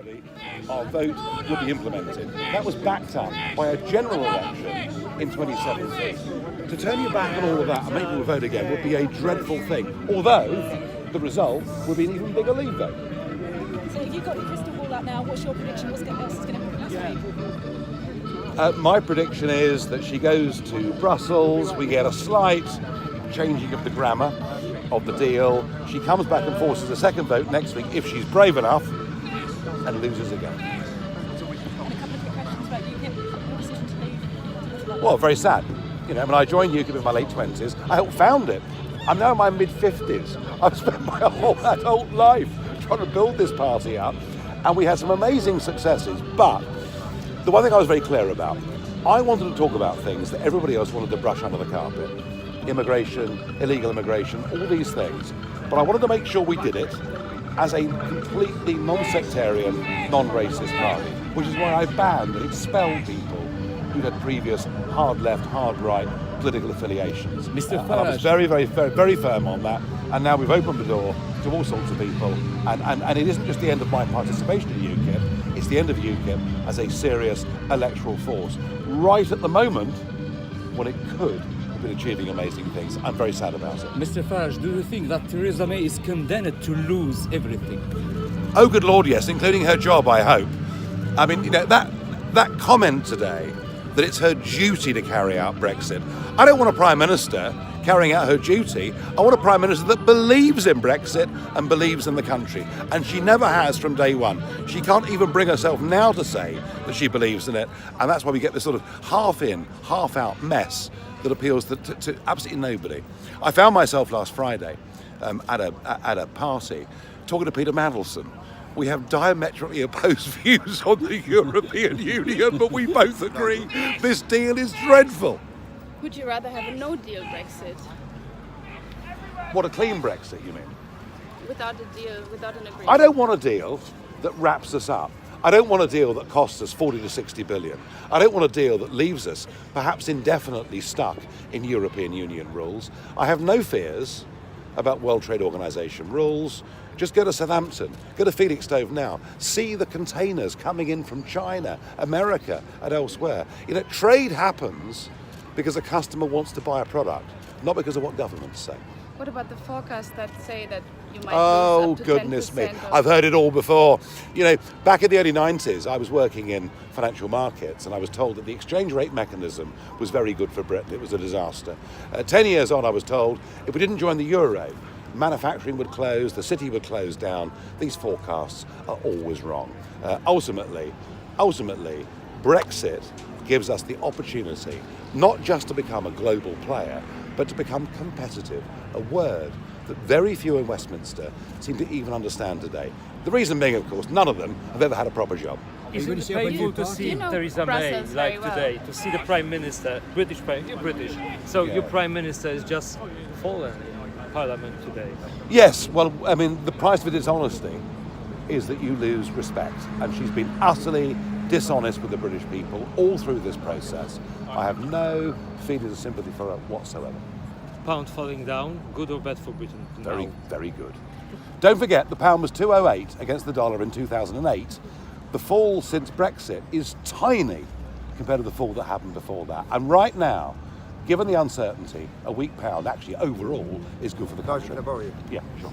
everybody, our vote would be implemented. That was backed up by a general election in 2017. To turn your back on all of that and make people vote again would be a dreadful thing, although the result would be an even bigger Leave vote. So if you've got your crystal ball out now, what's your prediction? What else is going to happen last week? My prediction is that she goes to Brussels, we get a slight changing of the grammar of the deal. She comes back and forces a second vote next week if she's brave enough, and loses again. And a couple of quick questions about UKIP, your decision to leave. Well, very sad. You know, I mean, I joined UKIP in my late 20s. I helped found it. I'm now in my mid-50s. I've spent my whole adult life trying to build this party up, and we had some amazing successes. But the one thing I was very clear about, I wanted to talk about things that everybody else wanted to brush under the carpet. Immigration, illegal immigration, all these things. But I wanted to make sure we did it as a completely non-sectarian, non-racist party, which is why I banned and expelled people who had previous hard left, hard right political affiliations. Mr. And I was very, very, very, very firm on that, and now we've opened the door to all sorts of people, and it isn't just the end of my participation in UKIP, it's the end of UKIP as a serious electoral force. Right at the moment, when it could have been achieving amazing things. I'm very sad about it. Mr. Farage, do you think that Theresa May is condemned to lose everything? Oh, good Lord, yes, including her job, I hope. I mean, you know, that comment today, that it's her duty to carry out Brexit. I don't want a Prime Minister carrying out her duty. I want a Prime Minister that believes in Brexit and believes in the country. And she never has from day one. She can't even bring herself now to say that she believes in it. And that's why we get this sort of half in, half out mess that appeals to absolutely nobody. I found myself last Friday at a party talking to Peter Mandelson. We have diametrically opposed views on the European Union, but we both agree this deal is dreadful. Would you rather have a no-deal Brexit? What, a clean Brexit, you mean? Without a deal, without an agreement? I don't want a deal that wraps us up. I don't want a deal that costs us 40 to 60 billion. I don't want a deal that leaves us perhaps indefinitely stuck in European Union rules. I have no fears about World Trade Organization rules. Just go to Southampton, go to Felixstowe now, see the containers coming in from China, America, and elsewhere. You know, trade happens because a customer wants to buy a product, not because of what governments say. What about the forecasts that say that you might Oh, lose up to goodness 10% me. of... I've heard it all before. You know, back in the early 90s, I was working in financial markets and I was told that the exchange rate mechanism was very good for Britain. It was a disaster. 10 years on, I was told if we didn't join the euro, manufacturing would close, the city would close down. These forecasts are always wrong. Ultimately, Brexit gives us the opportunity not just to become a global player, but to become competitive, a word that very few in Westminster seem to even understand today. The reason being, of course, none of them have ever had a proper job. Isn't it painful to see You know Theresa May Brussels very like well. today, to see the Prime Minister, you're British, so Yeah. your Prime Minister is just fallen in Parliament today. Yes, well, I mean, the price for dishonesty is that you lose respect, and she's been utterly dishonest with the British people all through this process. I have no feelings of sympathy for her whatsoever. Pound falling down, good or bad for Britain? Very, now? very good. Don't forget, the pound was 208 against the dollar in 2008. The fall since Brexit is tiny compared to the fall that happened before that. And right now, given the uncertainty, a weak pound actually overall is good for the country. Can I borrow you? Yeah, sure.